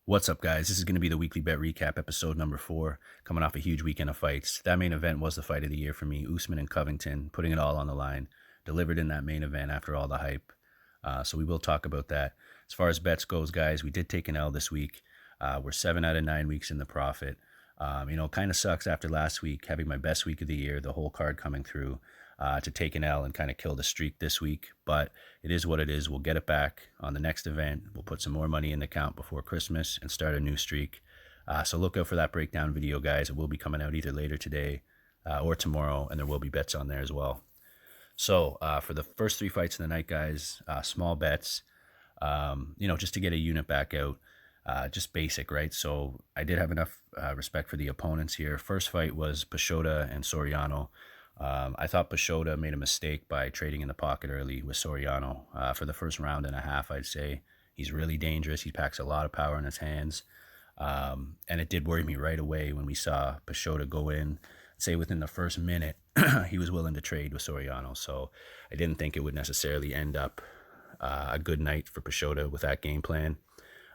What's up, guys? This is going to be the weekly bet recap, episode number 4, coming off a huge weekend of fights. That main event was the fight of the year for me. Usman and Covington, putting it all on the line, delivered in that main event after all the hype. So we will talk about that. As far as bets goes, guys, we did take an L this week. We're 7 out of 9 weeks in the profit. Kind of sucks after last week, having my best week of the year, the whole card coming through, to take an L and kind of kill the streak this week. But it is what it is. We'll get it back on the next event. We'll put some more money in the account before Christmas and start a new streak. So look out for that breakdown video, guys. It will be coming out either later today or tomorrow, and there will be bets on there as well. So for the first 3 fights of the night, guys, small bets, just to get a unit back out. Just basic, right? So I did have enough respect for the opponents here. First fight was Peixoto and Soriano. I thought Peixoto made a mistake by trading in the pocket early with Soriano. For the first round and a half, I'd say he's really dangerous. He packs a lot of power in his hands. And it did worry me right away when we saw Peixoto go in. Say within the first minute, he was willing to trade with Soriano. So I didn't think it would necessarily end up a good night for Peixoto with that game plan.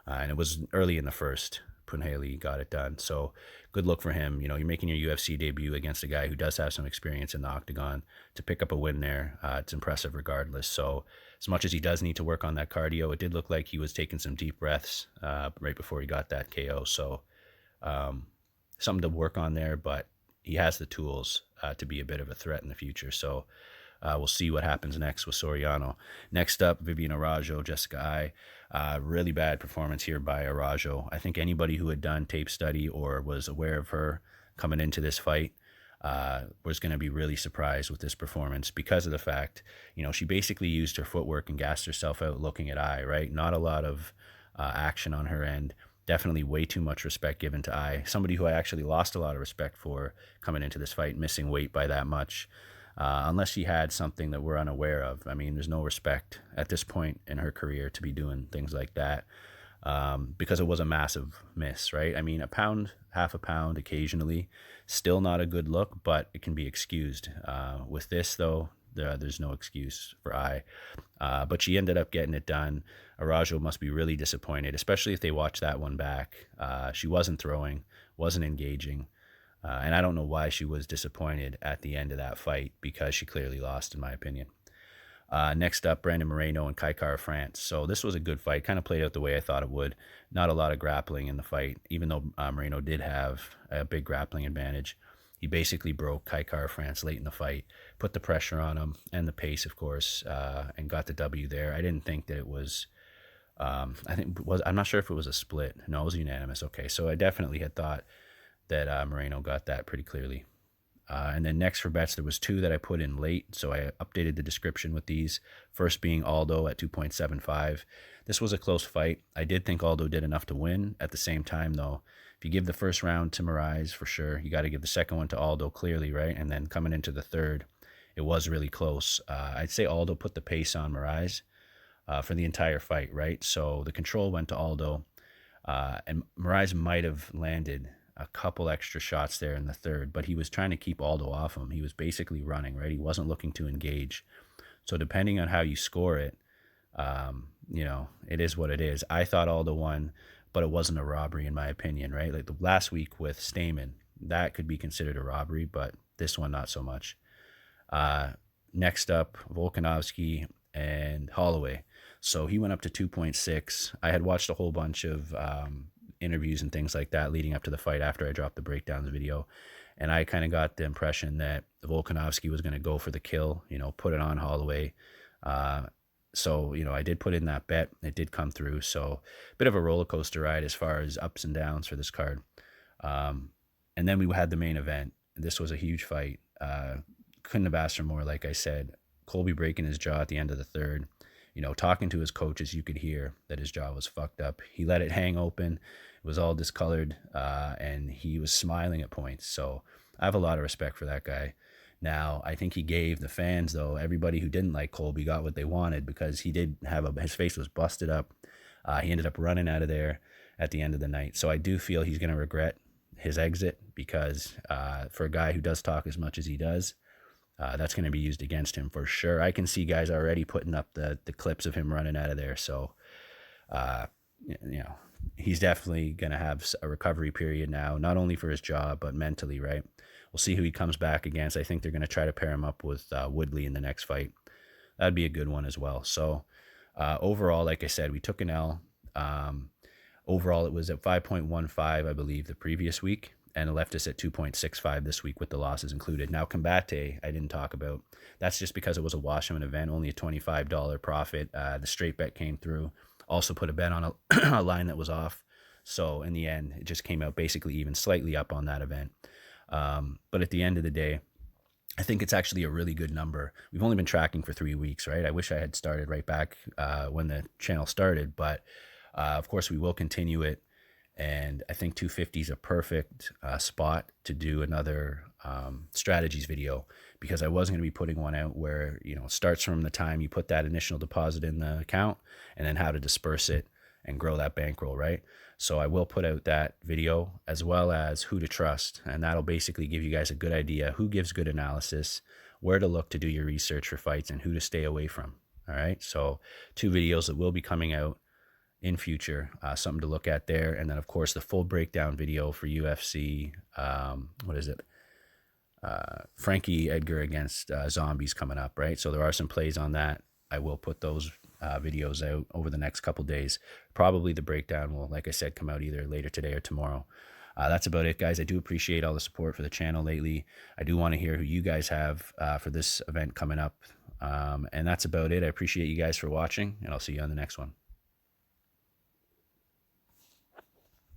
And it was early in the first. Punhaley got it done. So good look for him. You're making your UFC debut against a guy who does have some experience in the octagon. To pick up a win there, it's impressive regardless. So as much as he does need to work on that cardio, it did look like he was taking some deep breaths right before he got that KO. So something to work on there, but he has the tools to be a bit of a threat in the future. So we'll see what happens next with Soriano. Next up, Vivian Araújo, Jessica Eye. Really bad performance here by Araújo. I think anybody who had done tape study or was aware of her coming into this fight was going to be really surprised with this performance because of the fact, she basically used her footwork and gassed herself out looking at Eye, right? Not a lot of action on her end. Definitely way too much respect given to Eye. Somebody who I actually lost a lot of respect for coming into this fight, missing weight by that much. Unless she had something that we're unaware of. I mean, there's no respect at this point in her career to be doing things like that because it was a massive miss, right? I mean, a pound, half a pound occasionally, still not a good look, but it can be excused. With this, though, there's no excuse for Eye. But she ended up getting it done. Araújo must be really disappointed, especially if they watch that one back. She wasn't throwing, wasn't engaging. And I don't know why she was disappointed at the end of that fight because she clearly lost, in my opinion. Next up, Brandon Moreno and Kai Kara-France. So this was a good fight. Kind of played out the way I thought it would. Not a lot of grappling in the fight, even though Moreno did have a big grappling advantage. He basically broke Kai Kara-France late in the fight, put the pressure on him and the pace, of course, and got the W there. I didn't think that it was... I'm not sure if it was a split. No, it was unanimous. Okay, so I definitely had thought that Moreno got that pretty clearly. And then next for bets, there was 2 that I put in late, so I updated the description with these. First being Aldo at 2.75. This was a close fight. I did think Aldo did enough to win. At the same time, though, if you give the first round to Moraes, for sure, you got to give the second one to Aldo clearly, right? And then coming into the third, it was really close. I'd say Aldo put the pace on Moraes for the entire fight, right? So the control went to Aldo, and Moraes might have landed a couple extra shots there in the third, but he was trying to keep Aldo off him. He was basically running, right? He wasn't looking to engage. So depending on how you score it, it is what it is. I thought Aldo won, but it wasn't a robbery in my opinion, right? Like the last week with Stamen, that could be considered a robbery, but this one not so much. Next up, Volkanovski and Holloway. So he went up to 2.6. I had watched a whole bunch of interviews and things like that leading up to the fight after I dropped the breakdowns video. And I kind of got the impression that Volkanovski was going to go for the kill, put it on Holloway. So I did put in that bet. It did come through. So a bit of a roller coaster ride as far as ups and downs for this card. And then we had the main event. This was a huge fight. Couldn't have asked for more, like I said. Colby breaking his jaw at the end of the third. Talking to his coaches, you could hear that his jaw was fucked up. He let it hang open. It was all discolored, and he was smiling at points. So I have a lot of respect for that guy. Now, I think he gave the fans, though, everybody who didn't like Colby got what they wanted because he did have his face was busted up. He ended up running out of there at the end of the night. So I do feel he's going to regret his exit because for a guy who does talk as much as he does, that's going to be used against him for sure. I can see guys already putting up the clips of him running out of there. So, he's definitely going to have a recovery period now, not only for his jaw, but mentally, right? We'll see who he comes back against. I think they're going to try to pair him up with Woodley in the next fight. That'd be a good one as well. So overall, like I said, we took an L. Overall, it was at 5.15, I believe, the previous week, and it left us at 2.65 this week with the losses included. Now, Combate, I didn't talk about. That's just because it was a Washington event, only a $25 profit. The straight bet came through. Also put a bet on a line that was off. So in the end, it just came out basically even, slightly up on that event. But at the end of the day, I think it's actually a really good number. We've only been tracking for 3 weeks, right? I wish I had started right back when the channel started, but of course we will continue it. And I think 250 is a perfect spot to do another strategies video, because I was going to be putting one out where, you know, it starts from the time you put that initial deposit in the account and then how to disperse it and grow that bankroll, right? So I will put out that video, as well as who to trust, and that'll basically give you guys a good idea who gives good analysis, where to look to do your research for fights, and who to stay away from. All right, so 2 videos that will be coming out in future, something to look at there. And then of course the full breakdown video for UFC, Frankie Edgar against Zombies coming up, right? So there are some plays on that. I will put those videos out over the next couple days. Probably the breakdown will, like I said, come out either later today or tomorrow. That's about it, guys. I do appreciate all the support for the channel lately. I do want to hear who you guys have for this event coming up. And that's about it. I appreciate you guys for watching, and I'll see you on the next one.